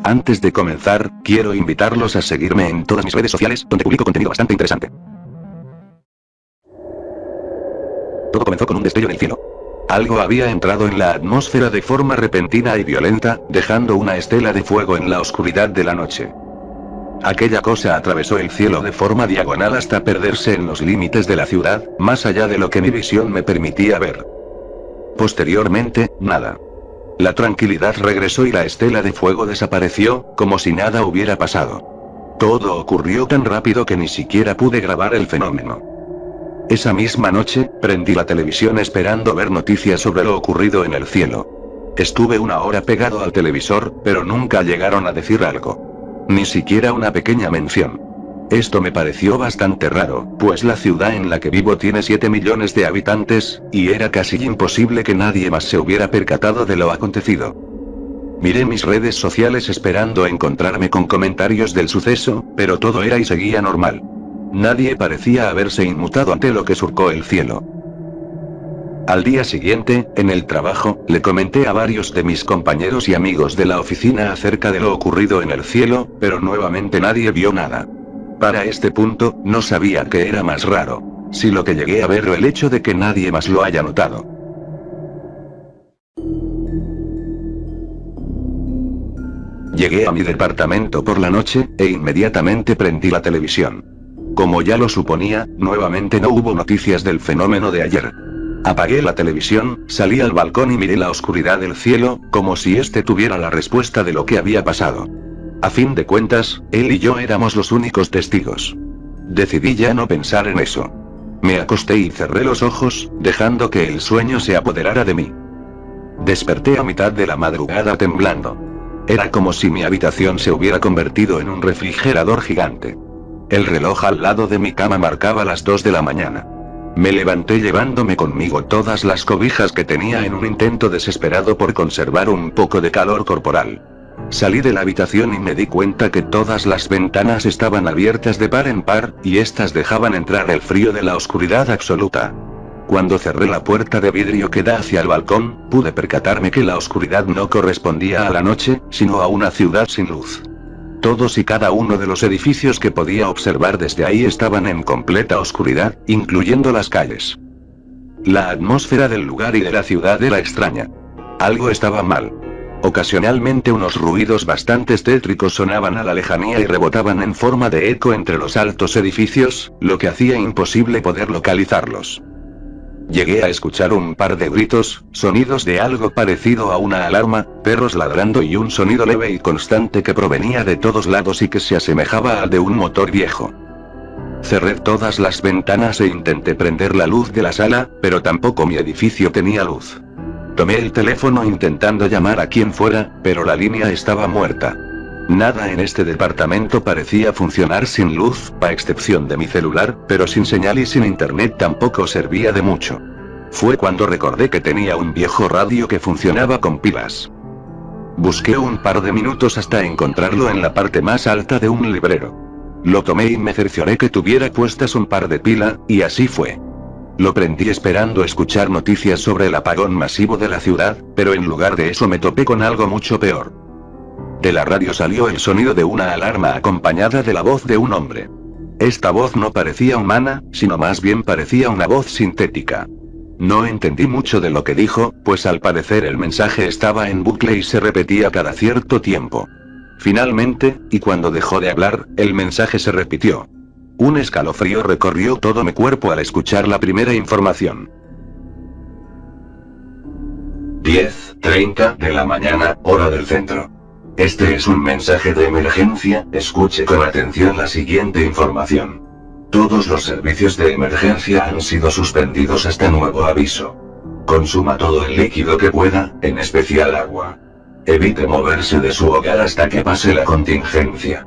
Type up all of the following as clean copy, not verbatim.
Antes de comenzar, quiero invitarlos a seguirme en todas mis redes sociales, donde publico contenido bastante interesante. Todo comenzó con un destello en el cielo. Algo había entrado en la atmósfera de forma repentina y violenta, dejando una estela de fuego en la oscuridad de la noche. Aquella cosa atravesó el cielo de forma diagonal hasta perderse en los límites de la ciudad, más allá de lo que mi visión me permitía ver. Posteriormente, nada. La tranquilidad regresó y la estela de fuego desapareció, como si nada hubiera pasado. Todo ocurrió tan rápido que ni siquiera pude grabar el fenómeno. Esa misma noche, prendí la televisión esperando ver noticias sobre lo ocurrido en el cielo. Estuve una hora pegado al televisor, pero nunca llegaron a decir algo. Ni siquiera una pequeña mención. Esto me pareció bastante raro, pues la ciudad en la que vivo tiene 7 millones de habitantes, y era casi imposible que nadie más se hubiera percatado de lo acontecido. Miré mis redes sociales esperando encontrarme con comentarios del suceso, pero todo era y seguía normal. Nadie parecía haberse inmutado ante lo que surcó el cielo. Al día siguiente, en el trabajo, le comenté a varios de mis compañeros y amigos de la oficina acerca de lo ocurrido en el cielo, pero nuevamente nadie vio nada. Para este punto, no sabía qué era más raro, si lo que llegué a ver o el hecho de que nadie más lo haya notado. Llegué a mi departamento por la noche, e inmediatamente prendí la televisión. Como ya lo suponía, nuevamente no hubo noticias del fenómeno de ayer. Apagué la televisión, salí al balcón y miré la oscuridad del cielo, como si este tuviera la respuesta de lo que había pasado. A fin de cuentas, él y yo éramos los únicos testigos. Decidí ya no pensar en eso. Me acosté y cerré los ojos, dejando que el sueño se apoderara de mí. Desperté a mitad de la madrugada temblando. Era como si mi habitación se hubiera convertido en un refrigerador gigante. El reloj al lado de mi cama marcaba las 2 de la mañana. Me levanté llevándome conmigo todas las cobijas que tenía en un intento desesperado por conservar un poco de calor corporal. Salí de la habitación y me di cuenta que todas las ventanas estaban abiertas de par en par, y estas dejaban entrar el frío de la oscuridad absoluta. Cuando cerré la puerta de vidrio que da hacia el balcón, pude percatarme que la oscuridad no correspondía a la noche, sino a una ciudad sin luz. Todos y cada uno de los edificios que podía observar desde ahí estaban en completa oscuridad, incluyendo las calles. La atmósfera del lugar y de la ciudad era extraña. Algo estaba mal. Ocasionalmente unos ruidos bastante tétricos sonaban a la lejanía y rebotaban en forma de eco entre los altos edificios, lo que hacía imposible poder localizarlos. Llegué a escuchar un par de gritos, sonidos de algo parecido a una alarma, perros ladrando y un sonido leve y constante que provenía de todos lados y que se asemejaba al de un motor viejo. Cerré todas las ventanas e intenté prender la luz de la sala, pero tampoco mi edificio tenía luz. Tomé el teléfono intentando llamar a quien fuera, pero la línea estaba muerta. Nada en este departamento parecía funcionar sin luz, a excepción de mi celular, pero sin señal y sin internet tampoco servía de mucho. Fue cuando recordé que tenía un viejo radio que funcionaba con pilas. Busqué un par de minutos hasta encontrarlo en la parte más alta de un librero. Lo tomé y me cercioré que tuviera puestas un par de pila, y así fue. Lo prendí esperando escuchar noticias sobre el apagón masivo de la ciudad, pero en lugar de eso me topé con algo mucho peor. De la radio salió el sonido de una alarma acompañada de la voz de un hombre. Esta voz no parecía humana, sino más bien parecía una voz sintética. No entendí mucho de lo que dijo, pues al parecer el mensaje estaba en bucle y se repetía cada cierto tiempo. Finalmente, y cuando dejó de hablar, el mensaje se repitió. Un escalofrío recorrió todo mi cuerpo al escuchar la primera información. 10:30 de la mañana, hora del centro. Este es un mensaje de emergencia, escuche con atención la siguiente información. Todos los servicios de emergencia han sido suspendidos hasta nuevo aviso. Consuma todo el líquido que pueda, en especial agua. Evite moverse de su hogar hasta que pase la contingencia.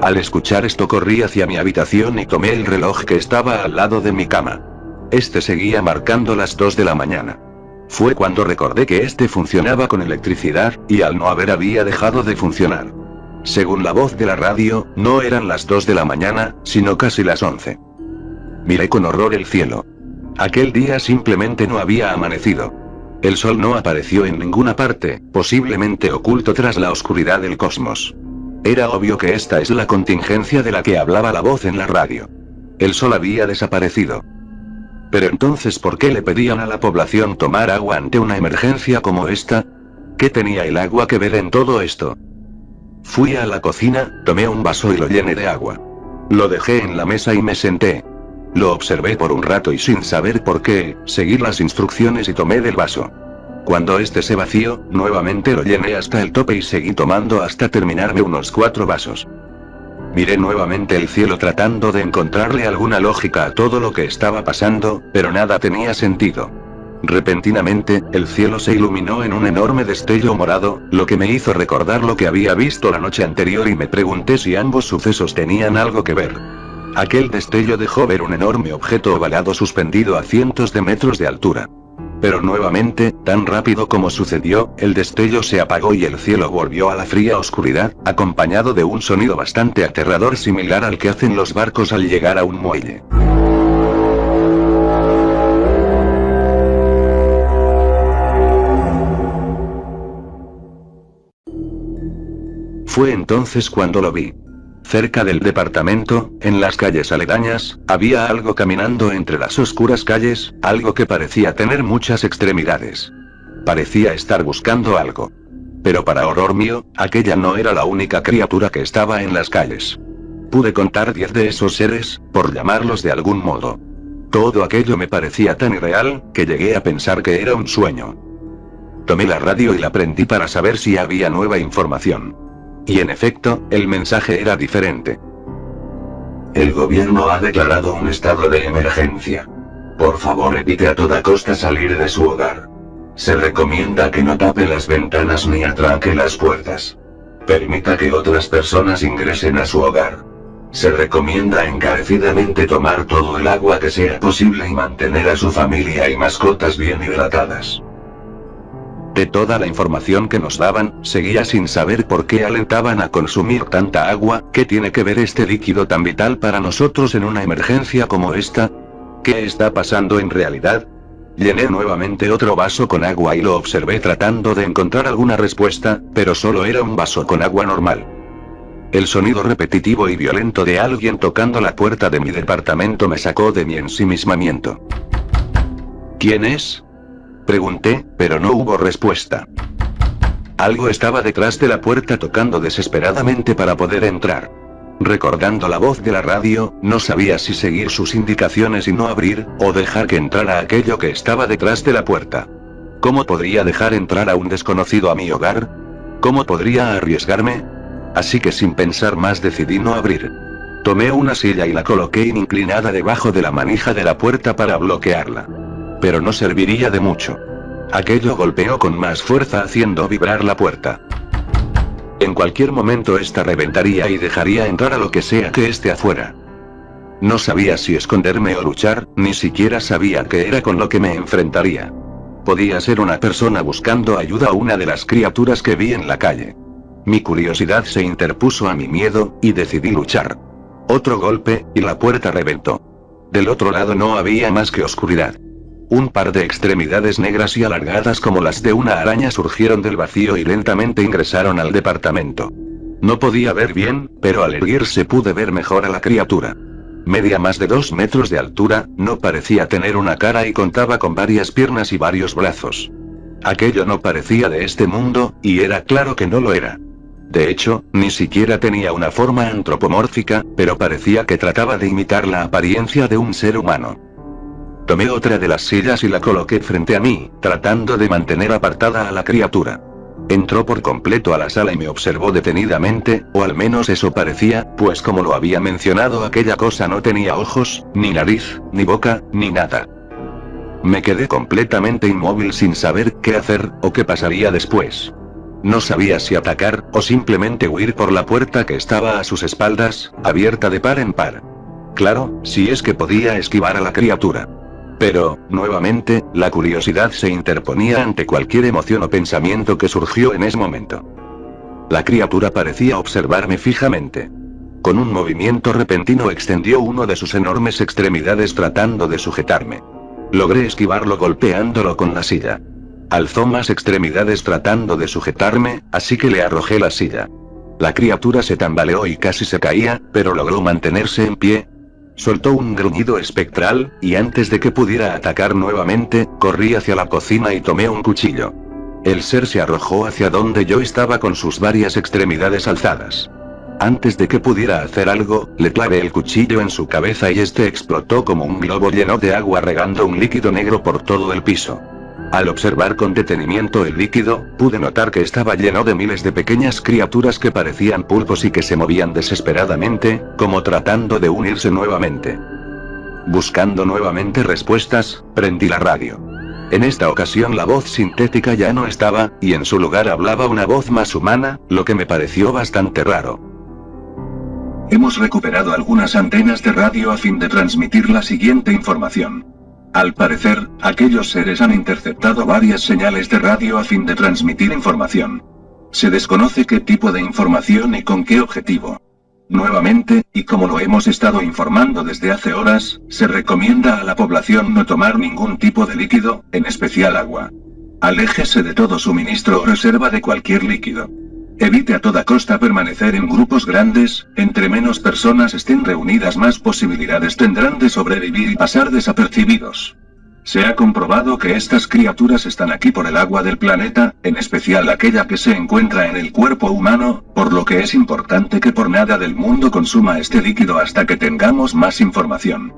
Al escuchar esto corrí hacia mi habitación y tomé el reloj que estaba al lado de mi cama. Este seguía marcando las 2 de la mañana. Fue cuando recordé que este funcionaba con electricidad, y al no haber había dejado de funcionar. Según la voz de la radio, no eran las 2 de la mañana, sino casi las 11. Miré con horror el cielo. Aquel día simplemente no había amanecido. El sol no apareció en ninguna parte, posiblemente oculto tras la oscuridad del cosmos. Era obvio que esta es la contingencia de la que hablaba la voz en la radio. El sol había desaparecido. Pero entonces, ¿por qué le pedían a la población tomar agua ante una emergencia como esta? ¿Qué tenía el agua que ver en todo esto? Fui a la cocina, tomé un vaso y lo llené de agua. Lo dejé en la mesa y me senté. Lo observé por un rato y sin saber por qué, seguí las instrucciones y tomé del vaso. Cuando este se vació, nuevamente lo llené hasta el tope y seguí tomando hasta terminarme unos 4 vasos. Miré nuevamente el cielo tratando de encontrarle alguna lógica a todo lo que estaba pasando, pero nada tenía sentido. Repentinamente, el cielo se iluminó en un enorme destello morado, lo que me hizo recordar lo que había visto la noche anterior y me pregunté si ambos sucesos tenían algo que ver. Aquel destello dejó ver un enorme objeto ovalado suspendido a cientos de metros de altura. Pero nuevamente, tan rápido como sucedió, el destello se apagó y el cielo volvió a la fría oscuridad, acompañado de un sonido bastante aterrador similar al que hacen los barcos al llegar a un muelle. Fue entonces cuando lo vi. Cerca del departamento, en las calles aledañas, había algo caminando entre las oscuras calles, algo que parecía tener muchas extremidades. Parecía estar buscando algo. Pero para horror mío, aquella no era la única criatura que estaba en las calles. Pude contar 10 de esos seres, por llamarlos de algún modo. Todo aquello me parecía tan irreal, que llegué a pensar que era un sueño. Tomé la radio y la prendí para saber si había nueva información. Y en efecto, el mensaje era diferente. El gobierno ha declarado un estado de emergencia. Por favor, evite a toda costa salir de su hogar. Se recomienda que no tape las ventanas ni atranque las puertas. Permita que otras personas ingresen a su hogar. Se recomienda encarecidamente tomar todo el agua que sea posible y mantener a su familia y mascotas bien hidratadas. De toda la información que nos daban, seguía sin saber por qué alentaban a consumir tanta agua. ¿Qué tiene que ver este líquido tan vital para nosotros en una emergencia como esta? ¿Qué está pasando en realidad? Llené nuevamente otro vaso con agua y lo observé tratando de encontrar alguna respuesta, pero solo era un vaso con agua normal. El sonido repetitivo y violento de alguien tocando la puerta de mi departamento me sacó de mi ensimismamiento. ¿Quién es?, pregunté, pero no hubo respuesta. Algo estaba detrás de la puerta tocando desesperadamente para poder entrar. Recordando la voz de la radio, no sabía si seguir sus indicaciones y no abrir, o dejar que entrara aquello que estaba detrás de la puerta. ¿Cómo podría dejar entrar a un desconocido a mi hogar? ¿Cómo podría arriesgarme? Así que sin pensar más decidí no abrir. Tomé una silla y la coloqué inclinada debajo de la manija de la puerta para bloquearla. Pero no serviría de mucho. Aquello golpeó con más fuerza haciendo vibrar la puerta. En cualquier momento esta reventaría y dejaría entrar a lo que sea que esté afuera. No sabía si esconderme o luchar, ni siquiera sabía qué era con lo que me enfrentaría. Podía ser una persona buscando ayuda o una de las criaturas que vi en la calle. Mi curiosidad se interpuso a mi miedo, y decidí luchar. Otro golpe, y la puerta reventó. Del otro lado no había más que oscuridad. Un par de extremidades negras y alargadas como las de una araña surgieron del vacío y lentamente ingresaron al departamento. No podía ver bien, pero al erguirse pude ver mejor a la criatura. Medía más de 2 metros de altura, no parecía tener una cara y contaba con varias piernas y varios brazos. Aquello no parecía de este mundo, y era claro que no lo era. De hecho, ni siquiera tenía una forma antropomórfica, pero parecía que trataba de imitar la apariencia de un ser humano. Tomé otra de las sillas y la coloqué frente a mí, tratando de mantener apartada a la criatura. Entró por completo a la sala y me observó detenidamente, o al menos eso parecía, pues como lo había mencionado, aquella cosa no tenía ojos, ni nariz, ni boca, ni nada. Me quedé completamente inmóvil sin saber qué hacer, o qué pasaría después. No sabía si atacar, o simplemente huir por la puerta que estaba a sus espaldas, abierta de par en par. Claro, si es que podía esquivar a la criatura. Pero, nuevamente, la curiosidad se interponía ante cualquier emoción o pensamiento que surgió en ese momento. La criatura parecía observarme fijamente. Con un movimiento repentino extendió uno de sus enormes extremidades tratando de sujetarme. Logré esquivarlo golpeándolo con la silla. Alzó más extremidades tratando de sujetarme, así que le arrojé la silla. La criatura se tambaleó y casi se caía, pero logró mantenerse en pie. Soltó un gruñido espectral, y antes de que pudiera atacar nuevamente, corrí hacia la cocina y tomé un cuchillo. El ser se arrojó hacia donde yo estaba con sus varias extremidades alzadas. Antes de que pudiera hacer algo, le clavé el cuchillo en su cabeza y este explotó como un globo lleno de agua regando un líquido negro por todo el piso. Al observar con detenimiento el líquido, pude notar que estaba lleno de miles de pequeñas criaturas que parecían pulpos y que se movían desesperadamente, como tratando de unirse nuevamente. Buscando nuevamente respuestas, prendí la radio. En esta ocasión la voz sintética ya no estaba, y en su lugar hablaba una voz más humana, lo que me pareció bastante raro. Hemos recuperado algunas antenas de radio a fin de transmitir la siguiente información. Al parecer, aquellos seres han interceptado varias señales de radio a fin de transmitir información. Se desconoce qué tipo de información y con qué objetivo. Nuevamente, y como lo hemos estado informando desde hace horas, se recomienda a la población no tomar ningún tipo de líquido, en especial agua. Aléjese de todo suministro o reserva de cualquier líquido. Evite a toda costa permanecer en grupos grandes, entre menos personas estén reunidas más posibilidades tendrán de sobrevivir y pasar desapercibidos. Se ha comprobado que estas criaturas están aquí por el agua del planeta, en especial aquella que se encuentra en el cuerpo humano, por lo que es importante que por nada del mundo consuma este líquido hasta que tengamos más información.